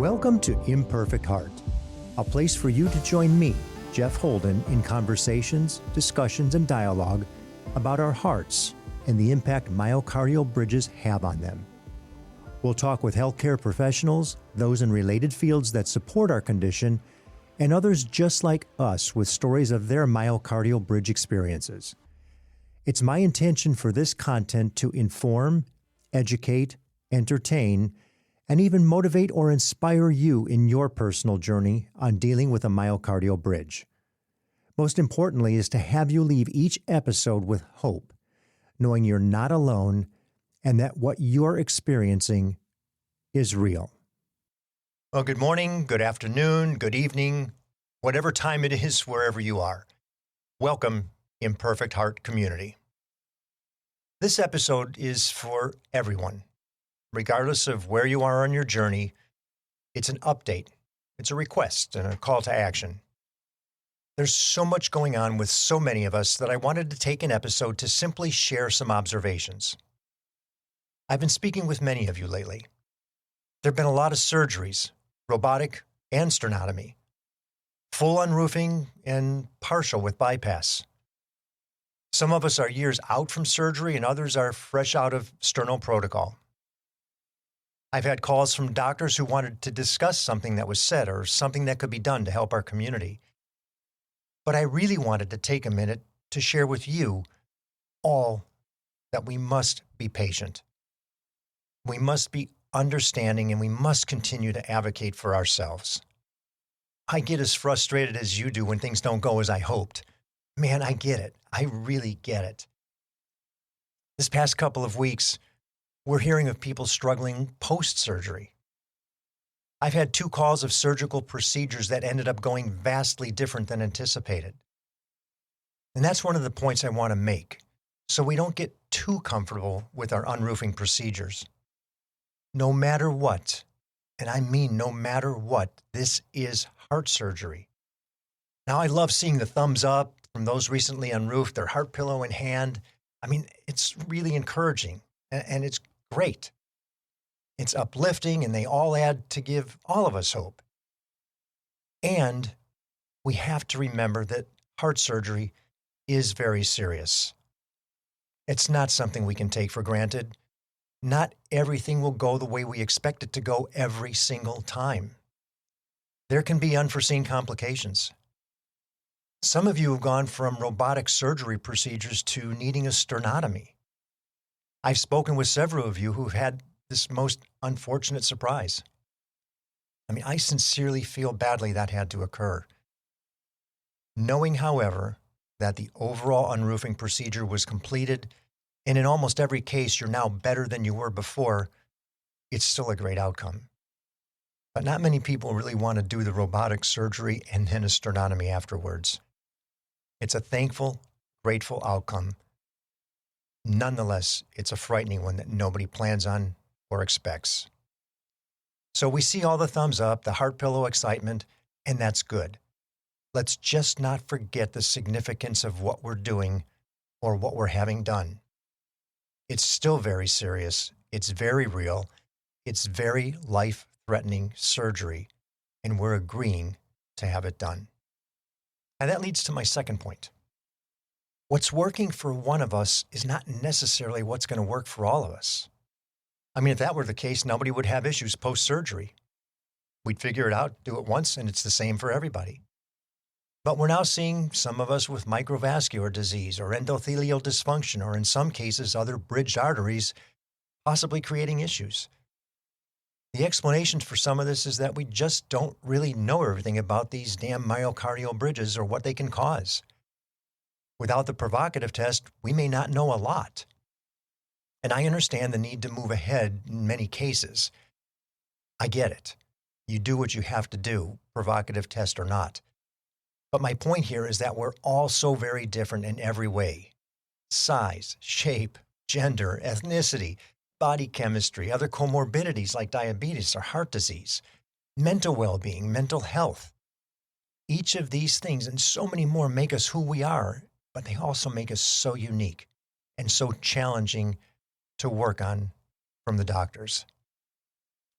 Welcome to Imperfect Heart, a place for you to join me, Jeff Holden, in conversations, discussions, and dialogue about our hearts and the impact myocardial bridges have on them. We'll talk with healthcare professionals, those in related fields that support our condition, and others just like us with stories of their myocardial bridge experiences. It's my intention for this content to inform, educate, entertain, and even motivate or inspire you in your personal journey on dealing with a myocardial bridge. Most importantly is to have you leave each episode with hope, knowing you're not alone and that what you're experiencing is real. Well, good morning, good afternoon, good evening, whatever time it is wherever you are. Welcome, Imperfect Heart community. This episode is for everyone. Regardless of where you are on your journey, it's an update, it's a request, and a call to action. There's so much going on with so many of us that I wanted to take an episode to simply share some observations. I've been speaking with many of you lately. There have been a lot of surgeries, robotic and sternotomy, full unroofing and partial with bypass. Some of us are years out from surgery and others are fresh out of sternal protocol. I've had calls from doctors who wanted to discuss something that was said or something that could be done to help our community. But I really wanted to take a minute to share with you all that we must be patient. We must be understanding and we must continue to advocate for ourselves. I get as frustrated as you do when things don't go as I hoped. Man, I get it. I really get it. This past couple of weeks, we're hearing of people struggling post-surgery. I've had 2 calls of surgical procedures that ended up going vastly different than anticipated. And that's one of the points I want to make, so we don't get too comfortable with our unroofing procedures. No matter what, and I mean no matter what, this is heart surgery. Now, I love seeing the thumbs up from those recently unroofed, their heart pillow in hand. I mean, it's really encouraging, and it's great. It's uplifting, and they all add to give all of us hope. And we have to remember that heart surgery is very serious. It's not something we can take for granted. Not everything will go the way we expect it to go every single time. There can be unforeseen complications. Some of you have gone from robotic surgery procedures to needing a sternotomy. I've spoken with several of you who've had this most unfortunate surprise. I mean, I sincerely feel badly that had to occur. Knowing, however, that the overall unroofing procedure was completed, and in almost every case you're now better than you were before, it's still a great outcome. But not many people really want to do the robotic surgery and then a sternotomy afterwards. It's a thankful, grateful outcome. Nonetheless, it's a frightening one that nobody plans on or expects. So we see all the thumbs up, the heart pillow excitement, and that's good. Let's just not forget the significance of what we're doing or what we're having done. It's still very serious, it's very real, it's very life-threatening surgery, and we're agreeing to have it done. And that leads to my second point. What's working for one of us is not necessarily what's going to work for all of us. I mean, if that were the case, nobody would have issues post-surgery. We'd figure it out, do it once, and it's the same for everybody. But we're now seeing some of us with microvascular disease or endothelial dysfunction, or in some cases, other bridged arteries, possibly creating issues. The explanation for some of this is that we just don't really know everything about these damn myocardial bridges or what they can cause. Without the provocative test, we may not know a lot. And I understand the need to move ahead in many cases. I get it. You do what you have to do, provocative test or not. But my point here is that we're all so very different in every way. Size, shape, gender, ethnicity, body chemistry, other comorbidities like diabetes or heart disease, mental well-being, mental health. Each of these things and so many more make us who we are, but they also make us so unique and so challenging to work on from the doctors.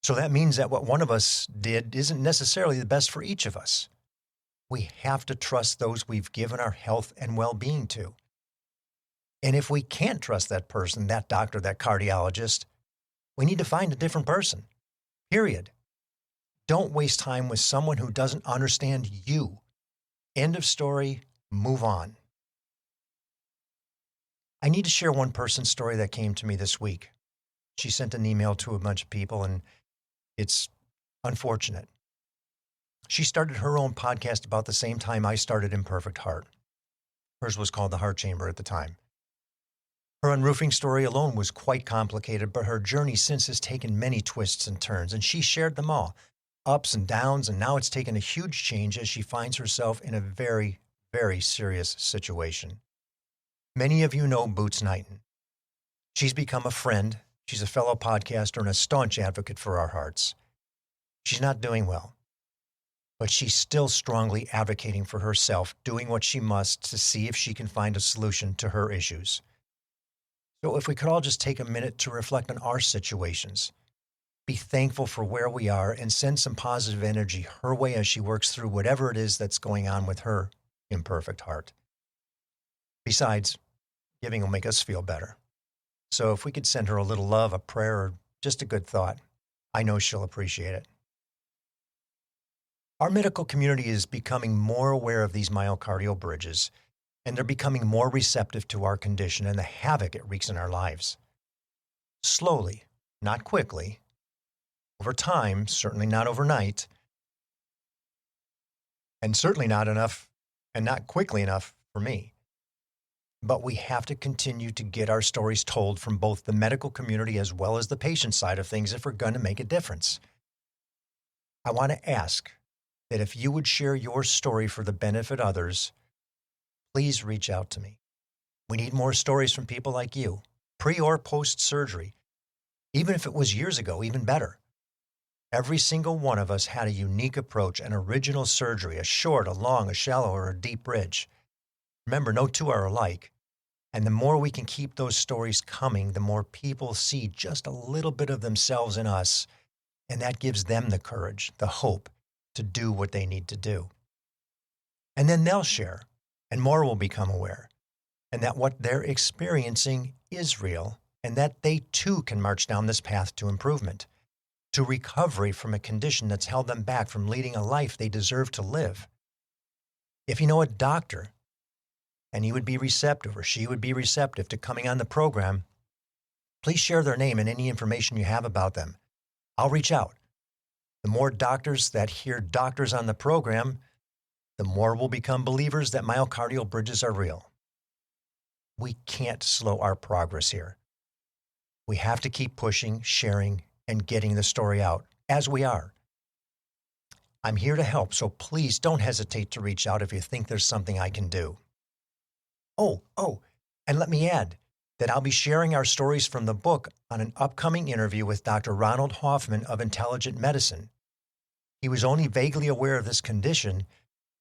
So that means that what one of us did isn't necessarily the best for each of us. We have to trust those we've given our health and well-being to. And if we can't trust that person, that doctor, that cardiologist, we need to find a different person. Period. Don't waste time with someone who doesn't understand you. End of story. Move on. I need to share one person's story that came to me this week. She sent an email to a bunch of people, and it's unfortunate. She started her own podcast about the same time I started Imperfect Heart. Hers was called The Heart Chamber at the time. Her unroofing story alone was quite complicated, but her journey since has taken many twists and turns, and she shared them all, ups and downs, and now it's taken a huge change as she finds herself in a very, very serious situation. Many of you know Boots Knighton. She's become a friend. She's a fellow podcaster and a staunch advocate for our hearts. She's not doing well, but she's still strongly advocating for herself, doing what she must to see if she can find a solution to her issues. So if we could all just take a minute to reflect on our situations, be thankful for where we are, and send some positive energy her way as she works through whatever it is that's going on with her imperfect heart. Besides, giving will make us feel better. So if we could send her a little love, a prayer, or just a good thought, I know she'll appreciate it. Our medical community is becoming more aware of these myocardial bridges, and they're becoming more receptive to our condition and the havoc it wreaks in our lives. Slowly, not quickly, over time, certainly not overnight, and certainly not enough and not quickly enough for me. But we have to continue to get our stories told from both the medical community as well as the patient side of things if we're going to make a difference. I want to ask that if you would share your story for the benefit of others, please reach out to me. We need more stories from people like you, pre or post-surgery. Even if it was years ago, even better. Every single one of us had a unique approach, an original surgery, a short, a long, a shallow, or a deep bridge. Remember, no two are alike. And the more we can keep those stories coming, the more people see just a little bit of themselves in us, and that gives them the courage, the hope to do what they need to do. And then they'll share, and more will become aware, and that what they're experiencing is real, and that they too can march down this path to improvement, to recovery from a condition that's held them back from leading a life they deserve to live. If you know a doctor, and he would be receptive or she would be receptive to coming on the program, please share their name and any information you have about them. I'll reach out. The more doctors that hear doctors on the program, the more will become believers that myocardial bridges are real. We can't slow our progress here. We have to keep pushing, sharing, and getting the story out, as we are. I'm here to help, so please don't hesitate to reach out if you think there's something I can do. And let me add that I'll be sharing our stories from the book on an upcoming interview with Dr. Ronald Hoffman of Intelligent Medicine. He was only vaguely aware of this condition,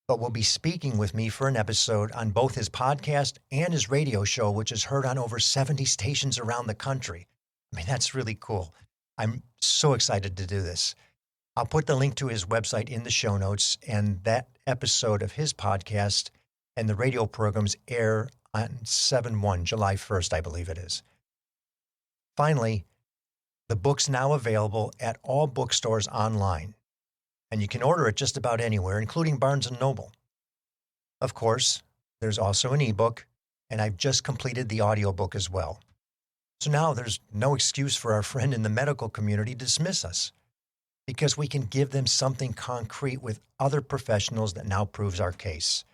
but will be speaking with me for an episode on both his podcast and his radio show, which is heard on over 70 stations around the country. I mean, that's really cool. I'm so excited to do this. I'll put the link to his website in the show notes, and that episode of his podcast and the radio programs air on 7/1, July 1st, I believe it is. Finally, the book's now available at all bookstores online, and you can order it just about anywhere, including Barnes & Noble. Of course, there's also an ebook, and I've just completed the audiobook as well. So now there's no excuse for our friend in the medical community to dismiss us, because we can give them something concrete with other professionals that now proves our case.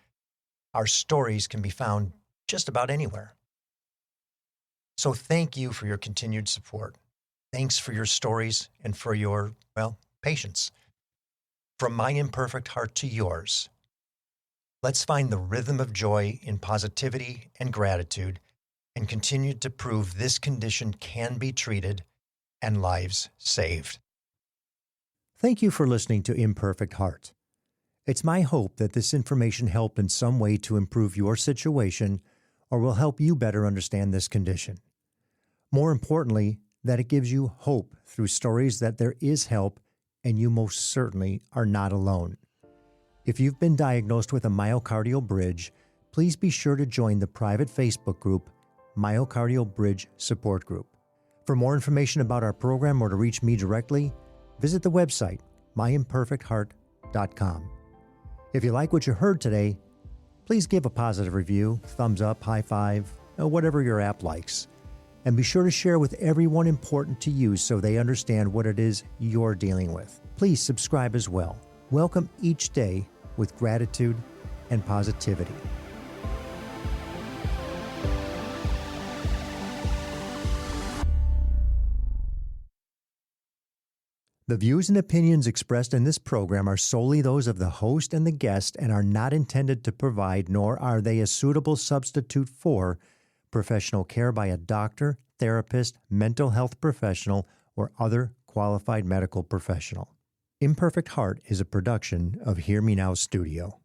Our stories can be found just about anywhere. So thank you for your continued support. Thanks for your stories and for your, patience. From my imperfect heart to yours, let's find the rhythm of joy in positivity and gratitude and continue to prove this condition can be treated and lives saved. Thank you for listening to Imperfect Heart. It's my hope that this information helped in some way to improve your situation or will help you better understand this condition. More importantly, that it gives you hope through stories that there is help and you most certainly are not alone. If you've been diagnosed with a myocardial bridge, please be sure to join the private Facebook group, Myocardial Bridge Support Group. For more information about our program or to reach me directly, visit the website, myimperfectheart.com. If you like what you heard today, please give a positive review, thumbs up, high five, or whatever your app likes. And be sure to share with everyone important to you so they understand what it is you're dealing with. Please subscribe as well. Welcome each day with gratitude and positivity. The views and opinions expressed in this program are solely those of the host and the guest and are not intended to provide, nor are they a suitable substitute for, professional care by a doctor, therapist, mental health professional, or other qualified medical professional. Imperfect Heart is a production of Hear Me Now Studio.